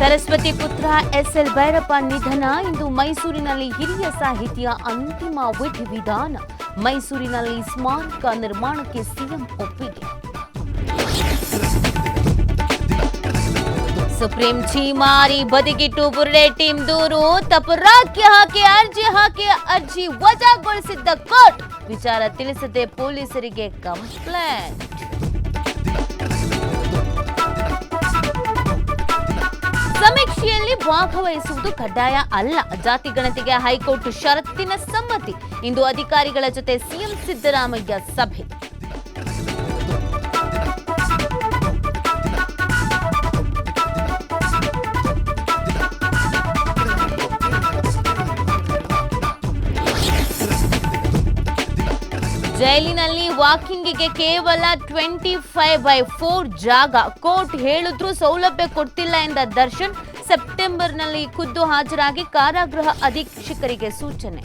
ಸರಸ್ವತಿ ಪುತ್ರ ಎಸ್ಎಲ್ ಭೈರಪ್ಪ ನಿಧನ. ಇಂದು ಮೈಸೂರಿನಲ್ಲಿ ಹಿರಿಯ ಸಾಹಿತಿಯ ಅಂತಿಮ ವಿಧಿವಿಧಾನ. ಮೈಸೂರಿನಲ್ಲಿ ಸ್ಮಾರಕ ನಿರ್ಮಾಣಕ್ಕೆ ಸಿಎಂ ಒಪ್ಪಿಗೆ. ಸುಪ್ರೀಂ ಛೀಮಾರಿ ಬದಿಗಿಟ್ಟು ಬುರ್ಡೆ ಟೀಮ್ ದೂರು. ತಪರಾಕಿ ಹಾಕಿ ಅರ್ಜಿ ವಜಾಗೊಳಿಸಿದ್ದ ಕೋರ್ಟ್. ವಿಚಾರ ತಿಳಿಸದೆ ಪೊಲೀಸರಿಗೆ ಕಂಪ್ಲೇಂಟ್. ಸಮೀಕ್ಷೆಯಲ್ಲಿ ಭಾಗವಹಿಸುವುದು ಕಡ್ಡಾಯ ಅಲ್ಲ. ಜಾತಿ ಗಣತಿಗೆ ಹೈಕೋರ್ಟ್ ಷರತ್ತಿನ ಸಮ್ಮತಿ. ಇಂದು ಅಧಿಕಾರಿಗಳ ಜೊತೆ ಸಿಎಂ ಸಿದ್ದರಾಮಯ್ಯ ಸಭೆ. ಜೈಲಿನಲ್ಲಿ ವಾಕಿಂಗಿಗೆ ಕೇವಲ 25/4 ಜಾಗ. ಕೋರ್ಟ್ ಹೇಳಿದ್ರೂ ಸೌಲಭ್ಯ ಕೊಡ್ತಿಲ್ಲ ಎಂದ ದರ್ಶನ್. ಸೆಪ್ಟೆಂಬರ್ನಲ್ಲಿ ಖುದ್ದು ಹಾಜರಾಗಿ ಕಾರಾಗೃಹ ಅಧೀಕ್ಷಕರಿಗೆ ಸೂಚನೆ.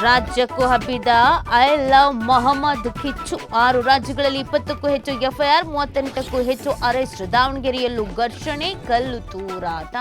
ರಾಜ್ಯಕ್ಕೂ ಹಬ್ಬಿದ ಐ ಲವ್ ಮೊಹಮ್ಮದ್ ಕಿಚ್ಚು. 6 ರಾಜ್ಯಗಳಲ್ಲಿ 20ಕ್ಕೂ ಹೆಚ್ಚು ಎಫ್ಐಆರ್, 38ಕ್ಕೂ ಹೆಚ್ಚು ಅರೆಸ್ಟ್. ದಾವಣಗೆರೆಯಲ್ಲೂ ಘರ್ಷಣೆ, ಕಲ್ಲು ತೂರಾಟ.